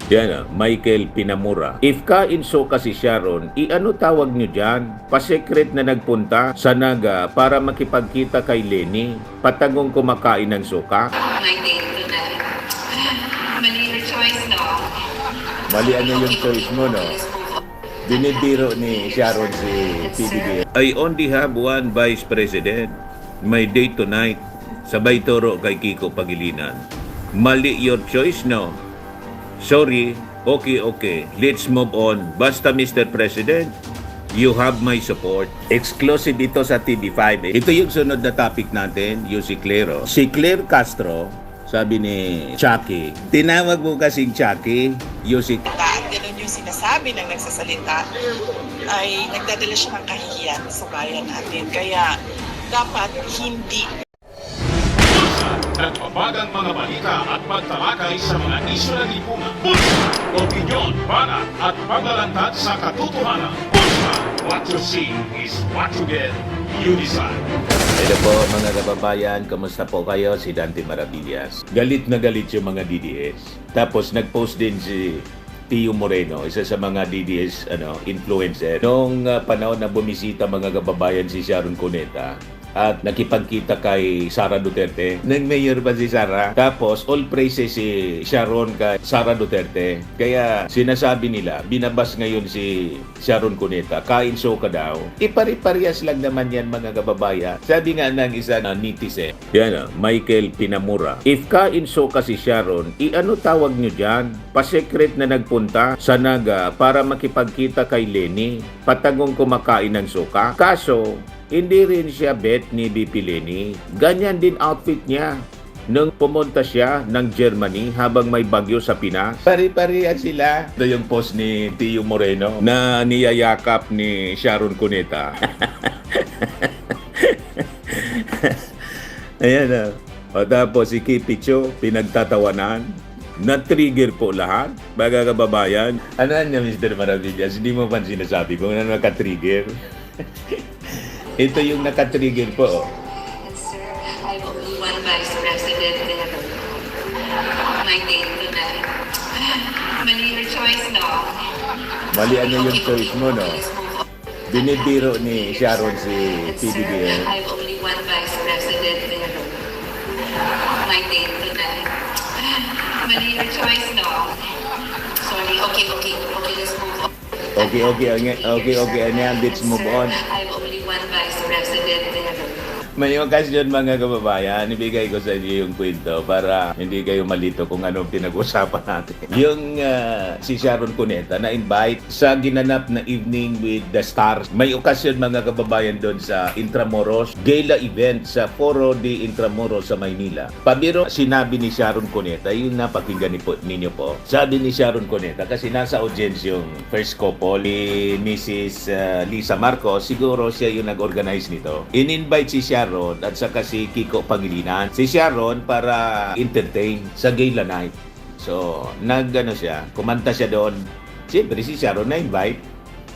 Yan Michael Pinamura. If kainso kasi Sharon, ano tawag nyo dyan? Pasekret na nagpunta sa Naga para makipagkita kay Lenny. Patagong kumakain ng suka. My date tonight. Mali your choice, no? Mali ano yung choice mo, no? Binibiro ni Sharon si PBBM. I only have one vice president. My date tonight. Sabay toro kay Kiko Pangilinan. Mali your choice, no? Sorry, okay. Let's move on. Basta Mr. President, you have my support. Exclusive ito sa TV5. Ito yung sunod na topic natin, yung si Claire. Si Claire Castro, sabi ni Chucky, tinawag mo kasing Chucky, yung si... At ganun yung sinasabi ng nagsasalita ay nagdadala siya ng kahihiyan sa bayan natin. Kaya dapat hindi nagpapagang mga balita at pagtalakay sa mga isyu ng lipunan. Bulsa! Opinyon, banat at paglalantad sa katotohanan. Bulsa! What you see is what you get. You decide. Hello po mga kababayan, kamusta po kayo? Si Dante Maravillas. Galit na galit yung mga DDS. Tapos nag-post din si Tio Moreno, isa sa mga DDS influencer. Noong panahon na bumisita mga kababayan si Sharon Cuneta, at nakipagkita kay Sara Duterte. Nag-mayor ba si Sara? Tapos, all praises si Sharon kay Sara Duterte. Kaya, sinasabi nila, binabas ngayon si Sharon Cuneta, kainso ka daw. Ipari-parehas lang naman yan mga kababayan. Sabi nga ng isa na netizen. Yan Michael Pinamura. If kainso ka si Sharon, ano tawag nyo dyan? Pasekret na nagpunta sa Naga para makipagkita kay Lenny. Patagong kumakain ng suka. Kaso, hindi rin siya bet ni BP Lenny. Ganyan din outfit niya nung pumunta siya ng Germany habang may bagyo sa Pinas. Pari-parehas sila. Ito yung post ni Tio Moreno na niyayakap ni Sharon Cuneta. Ayan na. O tapos si Kipicho, pinagtatawanan. Na-trigger po lahat. Baga kababayan. Ano niya Mr. Maravillas? Hindi mo pa sinasabi kung ano naka-trigger. Ito yung nakatrigger po. Sir, I'm only one vice president there. My date tonight. Mali your choice, no? Mali ano yung choice mo, no? Let's move on. Binibiro ni Sharon si Sir, PBBM. I'm only one vice president there. My date tonight. Mali your choice, no? Sorry, okay, let's move on. Okay, let's move on. I'm only one vice president there. May okasyon mga kababayan, ibigay ko sa inyo yung kwento para hindi kayo malito kung anong pinag-usapan natin. Yung si Sharon Cuneta na-invite sa ginanap na Evening with the Stars. May okasyon mga kababayan doon sa Intramuros gala event sa Foro de Intramuros sa Maynila. Pabiro, sinabi ni Sharon Cuneta, yung napakinggan ninyo po. Sabi ni Sharon Cuneta, kasi nasa audience yung first couple ni Mrs. Lisa Marcos, siguro siya yung nag-organize nito. In-invite si Sharon at saka si Kiko Pangilinan. Si Sharon para entertain sa gala night. So, kumanta siya doon. Siyempre, si Sharon na-invite.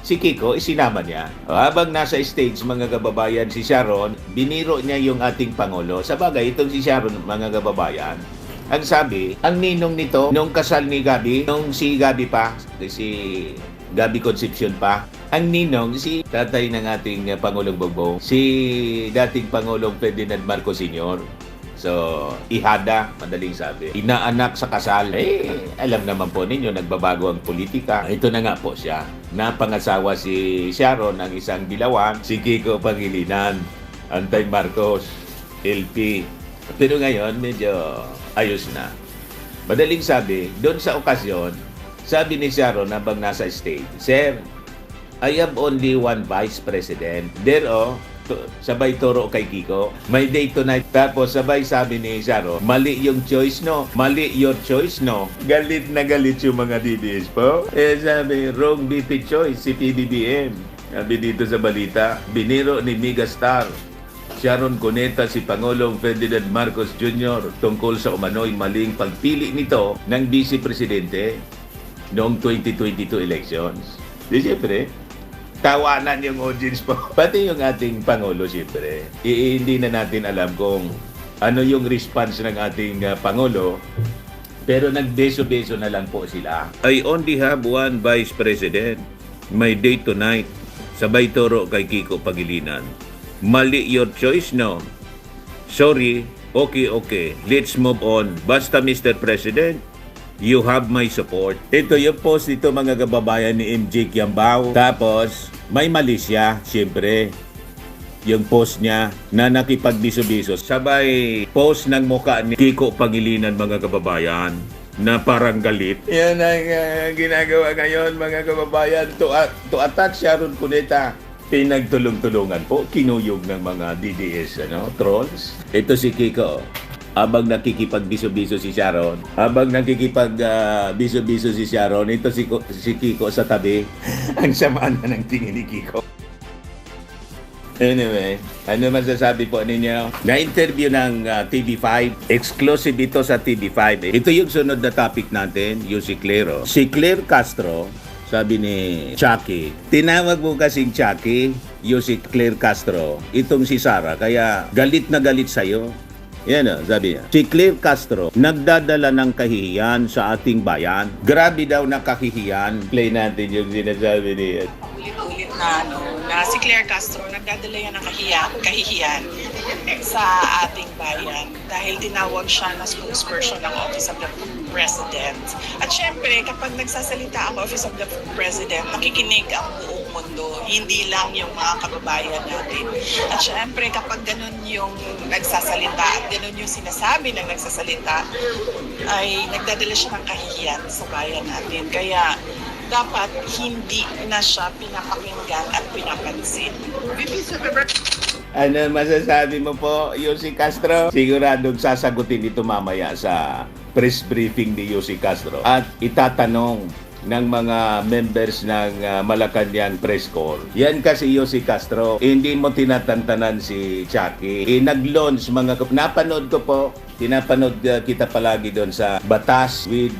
Si Kiko, isinama niya. Habang nasa stage, mga kababayan, si Sharon, biniro niya yung ating Pangulo. Sa bagay, itong si Sharon, mga kababayan, ang sabi, ang ninong nito, nung kasal ni Gabi, nung si Gabi pa, si Gabi Concepcion pa, ang ninong, si tatay ng ating Pangulong Bongbong, si dating Pangulong Ferdinand Marcos Sr. So, ihada, madaling sabi. Inaanak sa kasal. Alam naman po ninyo, nagbabago ang politika. Ito na nga po siya. Napangasawa si Sharon ng isang dilawan, si Kiko Pangilinan, Antay Marcos, LP. Pero ngayon, medyo ayos na. Madaling sabi, doon sa okasyon, sabi ni Sharon habang nasa stage, Sir, I have only one vice president. There, sabay toro kay Kiko. My day tonight. Tapos sabay sabi ni Sharon, mali yung choice, no? Mali your choice, no? Galit na galit yung mga DDS po. Sabi, wrong BP choice si PBBM. Sabi dito sa balita, biniro ni Megastar Sharon Cuneta si Pangulong Ferdinand Marcos Jr. tungkol sa umano'y maling pagpili nito ng Vice Presidente noong 2022 elections. Di siyempre, tawanan yung audience po. Pati yung ating Pangulo siyempre. Hindi na natin alam kung ano yung response ng ating Pangulo Pero nagbeso-beso na lang po sila. I only have one Vice President. My date tonight. Sabay toro kay Kiko Pagilinan. Mali your choice, no? Sorry. Okay. Let's move on. Basta, Mr. President, you have my support. Ito yung post nito, mga kababayan, ni MJ Kiambao. Tapos, may mali siya, siyempre. Yung post niya na nakipagbiso-biso. Sabay post ng mukha ni Kiko Pangilinan, mga kababayan, na parang galit. Yan ang ginagawa ngayon, mga kababayan, to attack Sharon Cuneta. Pinagtulong-tulungan po, kinuyog ng mga DDS trolls. Ito si Kiko. Abang nakikipagbiso-biso si Sharon, biso-biso si Sharon, ito si Kiko sa tabi. Ang sama na ng tingin ni Kiko. Anyway, ano masasabi po ninyo? Na-interview ng TV5, exclusive ito sa TV5. Ito yung sunod na topic natin, yung si Claire. Si Claire Castro, sabi ni Chucky, tinawag mo kasing Chucky, yung si Claire Castro, itong si Sara, kaya galit na galit sa'yo. Yan o, sabi niya. Si Claire Castro, nagdadala ng kahihiyan sa ating bayan. Grabe daw na kahihiyan. Play natin yung sinasabi niya. Ulit-ulit na si Claire Castro nagdadala yan ng kahihiyan sa ating bayan dahil tinawag siya na spokesperson ng Office of the President. At syempre, kapag nagsasalita ang Office of the President, nakikinig ang buong mundo, hindi lang yung mga kababayan natin. At syempre, kapag ganun yung nagsasalita at ganun yung sinasabi ng nagsasalita, ay nagdadala siya ng kahihiyan sa bayan natin. Kaya dapat hindi na siya pinapakinggan at pinapansin. Ano masasabi mo po, Yossi Castro? Siguradong sasagutin ito mamaya sa press briefing ni Yossi Castro at itatanong ng mga members ng Malacanang Press Corps. Yan kasi Yossi Castro, hindi mo tinatantanan si Chucky. Nag-launch napanood ko po, pinapanood kita palagi doon sa Batas with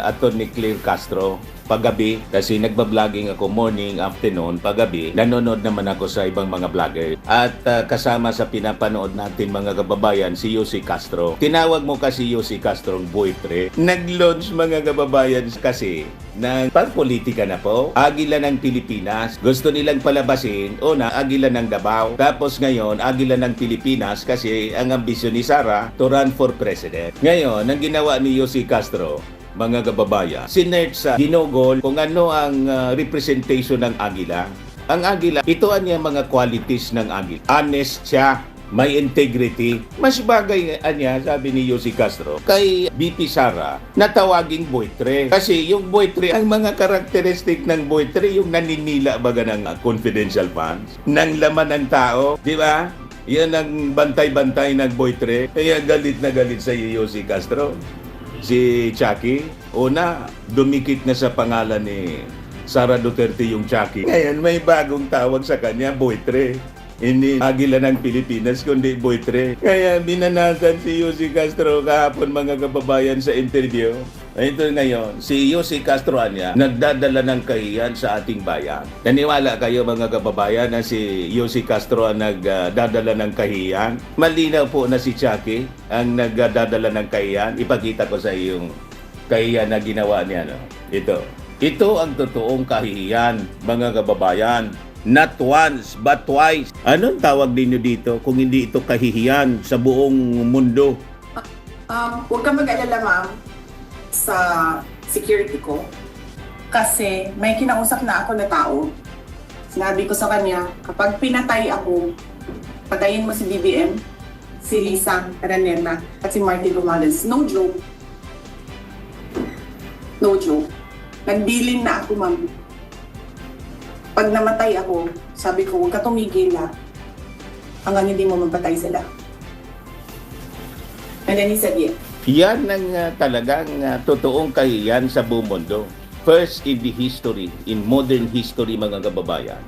Attorney Claire Castro. Paggabi, kasi nagbabloging ako morning, afternoon, paggabi, nanonood naman ako sa ibang mga vlogger. At kasama sa pinapanood natin mga kababayan, si Yossi Castro. Tinawag mo kasi Yossi Castro ang boyfriend. Nag-launch mga kababayan kasi ng pang-politika na po. Agila ng Pilipinas. Gusto nilang palabasin, una, Agila ng Davao. Tapos ngayon, Agila ng Pilipinas kasi ang ambisyon ni Sara to run for president. Ngayon, ang ginawa ni Yossi Castro, mga kababayan, sinerch sa ginugol kung ano ang representation ng Agila. Ang Agila, ito ang mga qualities ng Agila. Honest siya, may integrity. Mas bagay niya, sabi ni Yossi Castro, kay BP Sara, na tawaging boytre. Kasi yung boytre, ang mga karakteristik ng boytre, yung naninila baga ng confidential funds, ng laman ng tao, di ba? Yan ang bantay-bantay ng boytre. Kaya galit na galit sa Yossi Castro. Si Chucky, una, dumikit na sa pangalan ni Sara Duterte yung Chucky. Ngayon, may bagong tawag sa kanya, boytre. Hindi Agila ng Pilipinas, kundi boytre. Kaya binanatan si Yossi Castro kahapon mga kababayan sa interview. Ito ngayon, si Yossi Castro nagdadala ng kahiyan sa ating bayan. Naniwala kayo mga kababayan na si Yossi Castro ang nagdadala ng kahiyan? Malinaw po na si Chucky ang nagdadala ng kahiyan. Ipakita ko sa iyong kahiyan na ginawa niya. Ito ang totoong kahiyan mga kababayan. Not once, but twice. Anong tawag ninyo dito kung hindi ito kahihiyan sa buong mundo? Huwag ka mag-alala, ma'am, sa security ko. Kasi may kinausap na ako na tao. Sinabi ko sa kanya, kapag pinatay ako, patayin mo si BBM, si Lisa Araneta, at si Martin Romales. No joke. No joke. Nagbilin na ako, ma'am. Pag namatay ako, sabi ko, huwag ka tumigil na hanggang hindi mo mapatay sila. And then he said, yeah. Yan ang talagang totoong kahiyan sa buong mundo. First in the history, in modern history mga kababayan.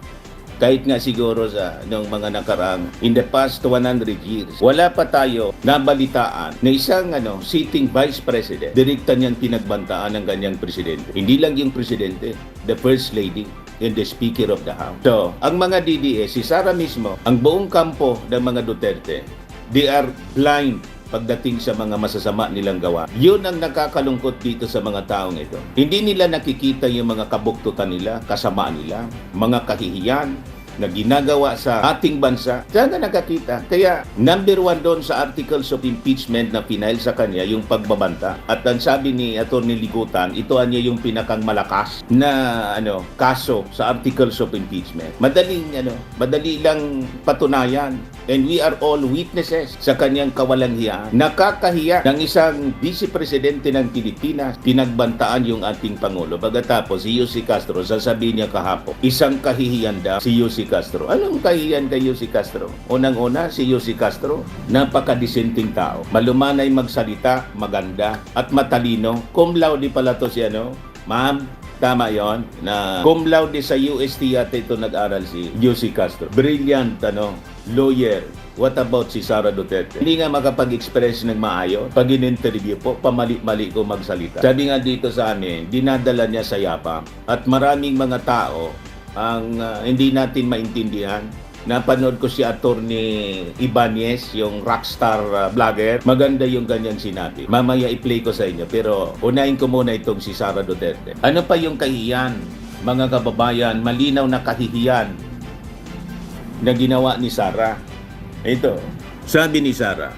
Kahit nga siguro sa nung mga nakarang in the past 100 years, wala pa tayo nabalitaan na isang sitting vice president, direkta niyan pinagbantaan ng ganyang presidente. Hindi lang yung presidente, the first lady and the Speaker of the House. So, ang mga DDS, si Sara mismo, ang buong kampo ng mga Duterte, they are blind pagdating sa mga masasama nilang gawa. Yun ang nakakalungkot dito sa mga taong ito. Hindi nila nakikita yung mga kabuktutan nila, kasamaan nila, mga kahihiyan na ginagawa sa ating bansa. Sana nakakita. Kaya number 1 doon sa articles of impeachment na pinail sa kanya yung pagbabanta. At ang sabi ni Atty. Ligutan, ito niya yung pinakang malakas na kaso sa articles of impeachment. Madali lang patunayan. And we are all witnesses sa kanyang kawalang-hiya. Nakakahiya ng isang vice presidente ng Pilipinas, pinagbantaan yung ating Pangulo. Pagkatapos si Yussi Castro, sasabihin niya kahapon, isang kahihiyan daw si Yussi Castro. Anong kahihiyan kay Yussi Castro? Unang-una, si Yussi Castro, napakadisenting tao. Malumanay magsalita, maganda, at matalino. Cum laude pala to si Ma'am, tama yon na cum laude sa UST yata ito nag-aral si Yussi Castro. Brilliant, lawyer. What about si Sara Duterte? Hindi nga makapag-express ng maayos. Pag in-interview po, pamali-mali ko magsalita. Sabi nga dito sa amin, dinadala niya sa yapa. At maraming mga tao ang hindi natin maintindihan. Napanood ko si Atty. Ibanez, yung rockstar vlogger. Maganda yung ganyang sinabi. Mamaya i-play ko sa inyo. Pero unahin ko muna itong si Sara Duterte. Ano pa yung kahihiyan? Mga kababayan, malinaw na kahihiyan na ginawa ni Sara. Ito, sabi ni Sara,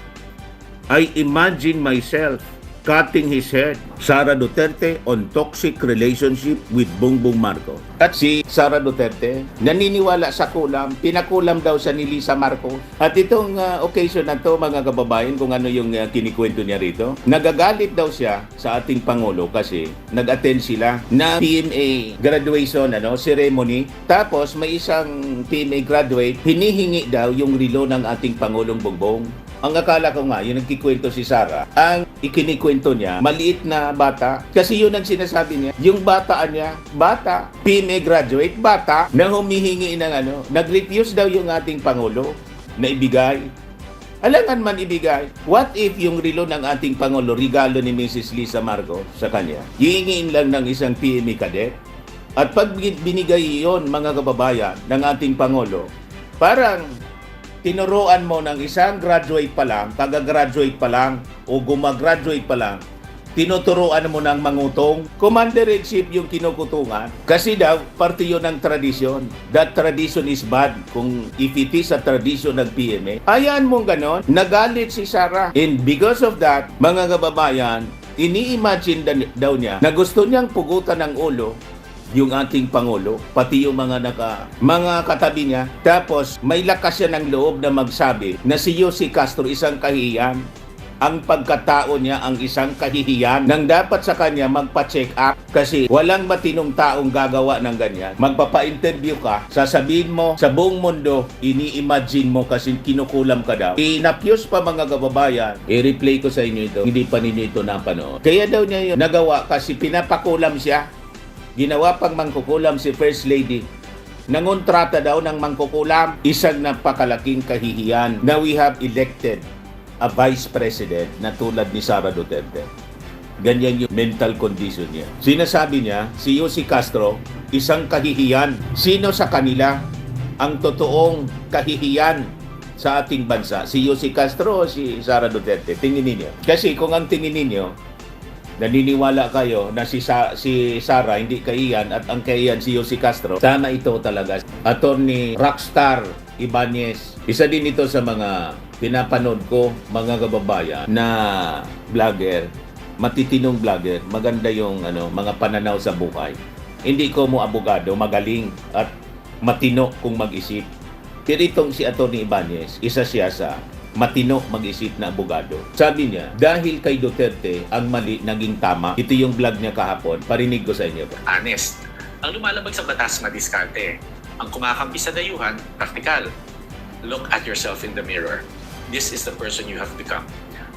I imagine myself cutting his head. Sara Duterte on toxic relationship with Bongbong Marcos. At si Sara Duterte, naniniwala sa kulam, pinakulam daw siya ni Lisa Marcos. At itong occasion na to, mga kababayan, kung ano yung kinikwento niya rito, nagagalit daw siya sa ating Pangulo kasi nag-attend sila na PMA graduation ceremony. Tapos may isang PMA graduate, hinihingi daw yung relo ng ating Pangulong Bongbong. Ang akala ko nga, yung nagkikwento si Sara, ang ikinikwento niya, maliit na bata. Kasi yun ang sinasabi niya. Yung bataan niya, bata, PMA graduate, bata, na humihingi ng nag-refuse daw yung ating Pangulo na ibigay. Alangan man ibigay. What if yung relo ng ating Pangulo, regalo ni Mrs. Lisa Marcos sa kanya, hihingiin lang ng isang PMA cadet? At pag binigay yon mga kababayan, ng ating Pangulo, parang tinuruan mo ng isang graduate pa lang, taga-graduate pa lang, o gumagraduate pa lang, tinuturuan mo ng mangutong. Commander-in-Chief yung kinukutungan. Kasi daw, parte yun ng tradisyon. That tradition is bad. Kung if it is a tradition ng PMA, hayaan mong ganon. Nagalit si Sara. And because of that, mga kababayan, ini-imagine daw niya na gusto niyang pugutan ng ulo yung ating Pangulo, pati yung mga katabi niya. Tapos, may lakas siya ng loob na magsabi na si Yussi Castro isang kahihiyan. Ang pagkatao niya ang isang kahihiyan nang dapat sa kanya magpa-check up kasi walang matinong taong gagawa ng ganyan. Magpapa-interview ka, sasabihin mo sa buong mundo, ini-imagine mo kasi kinukulam ka daw. Inapyos pa mga kababayan, i-replay ko sa inyo ito, hindi pa ninyo ito napanood. Kaya daw niya yun nagawa kasi pinapakulam siya. Ginawa pang mangkukulam si First Lady. Nangontrata daw ng mangkukulam. Isang napakalaking kahihiyan na we have elected a Vice President na tulad ni Sara Duterte. Ganyan yung mental condition niya. Sinasabi niya, si Yussi Castro, isang kahihiyan. Sino sa kanila ang totoong kahihiyan sa ating bansa? Si Yussi Castro o si Sara Duterte? Tingin ninyo. Kasi kung ang tingin ninyo, naniniwala kayo na si Sara hindi kahiyan at ang kahiyan si Yussi Castro, tama ito talaga. Attorney Rockstar Ibanez, isa din ito sa mga pinapanood ko, mga kababayan, na vlogger, matitinong vlogger, maganda yung mga pananaw sa buhay. Hindi ko mo abogado, magaling at matino kung mag-isip. Pero itong si Attorney Ibanez, isa siya sa matino mag-isip na abogado. Sabi niya, dahil kay Duterte ang mali naging tama. Ito yung vlog niya kahapon. Parinig ko sa inyo. Honest. Ang lumalabag sa batas, madiskarte. Ang kumakampi sa dayuhan, praktikal. Look at yourself in the mirror. This is the person you have become.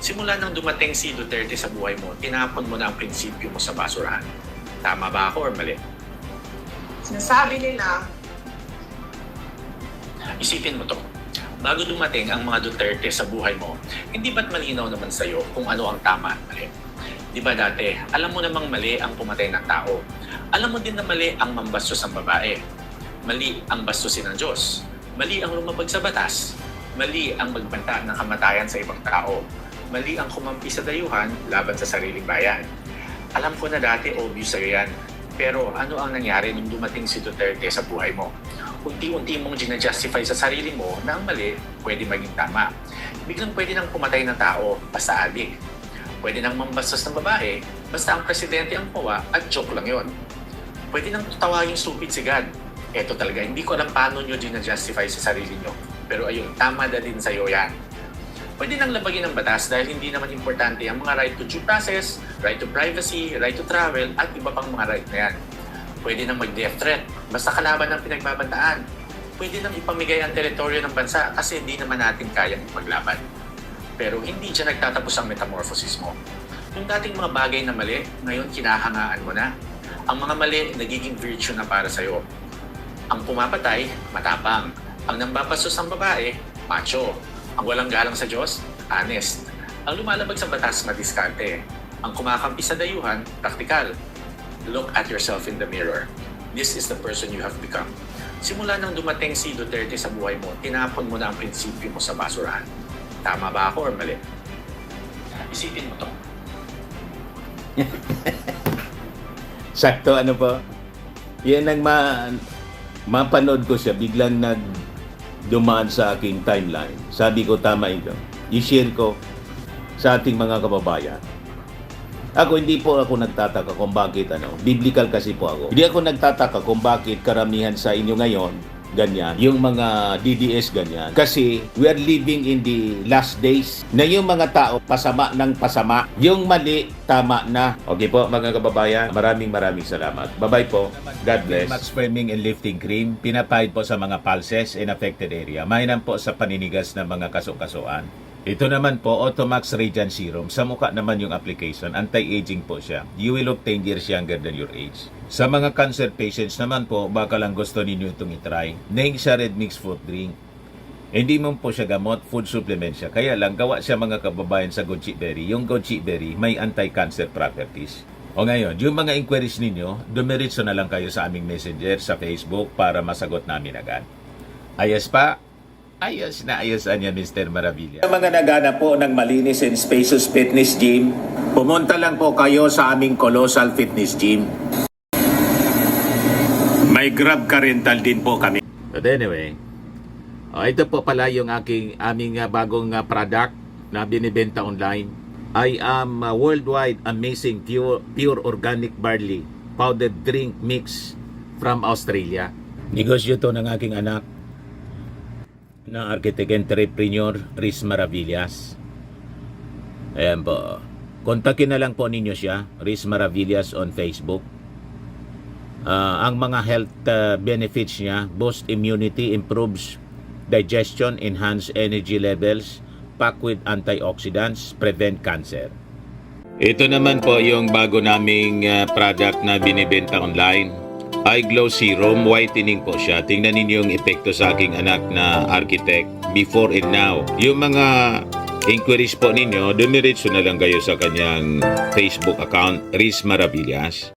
Simula nang dumating si Duterte sa buhay mo, tinapon mo na ang prinsipyo mo sa basurahan. Tama ba ako or mali? Sinasabi nila, Isipin mo to. Bago dumating ang mga Duterte sa buhay mo, hindi ba't malinaw naman sa'yo kung ano ang tama at mali? Di ba dati, alam mo namang mali ang pumatay ng tao. Alam mo din na mali ang mambastos ng babae. Mali ang bastusin ng Diyos. Mali ang lumabag sa batas. Mali ang magbanta ng kamatayan sa ibang tao. Mali ang kumampi sa dayuhan laban sa sariling bayan. Alam ko na dati obvious sa'yo yan. Pero ano ang nangyari nung dumating si Duterte sa buhay mo? Unti-unti mong ginajustify sa sarili mo na ang mali pwede maging tama. Biglang pwede nang pumatay ng tao basta adik. Pwede nang mambastos ng babae basta ang presidente ang pawa at joke lang yon. Pwede nang tawagin stupid si God. Eto talaga, hindi ko alam paano nyo ginajustify sa sarili nyo. Pero ayun, tama na din sa'yo yan. Pwede nang labagin ng batas dahil hindi naman importante ang mga right to due process, right to privacy, right to travel, at iba pang mga right na yan. Pwede nang mag-death threat, basta kalaban ng pinagbabantaan. Pwede nang ipamigay ang teritoryo ng bansa kasi hindi naman natin kayang ipaglaban. Pero hindi dyan nagtatapos ang metamorphosis mo. Yung dating mga bagay na mali, ngayon kinahangaan mo na. Ang mga mali, nagiging virtue na para sa'yo. Ang pumapatay, matapang. Ang nambabastos ng babae, macho. Ang walang galang sa Diyos, honest. Ang lumalabag sa batas, madiskarte. Ang kumakampi sa dayuhan, praktikal. Look at yourself in the mirror. This is the person you have become. Simula nang dumating si Duterte sa buhay mo, tinapon mo na ang prinsipyo mo sa basurahan. Tama ba ako or mali? Isipin mo to. Sakto ano po? Yan ang mapanood ko siya, biglang dumaan sa aking timeline. Sabi ko, tama ito. I-share ko sa ating mga kababayan. Ako, hindi po ako nagtataka kung bakit biblical kasi po ako. Hindi ako nagtataka kung bakit karamihan sa inyo ngayon, ganyan. Yung mga DDS, ganyan. Kasi we are living in the last days na yung mga tao pasama ng pasama. Yung mali, tama na. Okay po, mga kababayan, maraming salamat. Bye-bye po. God bless. Max Swimming and Lifting Cream, pinapahid po sa mga pulses in affected area. Mainam po sa paninigas ng mga kaso-kasuan. Ito naman po, Automax Radiant Serum. Sa mukha naman yung application, anti-aging po siya. You will look 10 years younger than your age. Sa mga cancer patients naman po, baka lang gusto ninyo itong itry. Neng siya red mix fruit drink. Hindi mo po siya gamot, food supplement siya. Kaya lang, gawa siya mga kababayan sa goji berry. Yung goji berry, may anti-cancer properties. O ngayon, yung mga inquiries ninyo, dumiritso na lang kayo sa aming messenger sa Facebook para masagot namin agad. Ayos pa? Ayos na ayos niya, Mr. Maravilla. Sa mga nagana po ng malinis and spacious fitness gym, pumunta lang po kayo sa aming Colossal Fitness Gym. May Grab car rental din po kami. But anyway, ito po pala yung aming bagong product na binibenta online. I am worldwide amazing pure organic barley powdered drink mix from Australia. Negosyo to ng aking anak na architect entrepreneur Riz Maravillas. Ayan po. Kontakin na lang po ninyo siya, Riz Maravillas on Facebook. Ang mga health benefits niya, boost immunity, improves digestion, enhance energy levels, packed with antioxidants, prevent cancer. Ito naman po yung bago naming product na binibenta online. Eye Glow Serum, whitening po siya. Tingnan ninyo yung epekto sa aking anak na architect before and now. Yung mga inquiries po ninyo, dumiretso na lang kayo sa kanyang Facebook account, Riz Maravillas.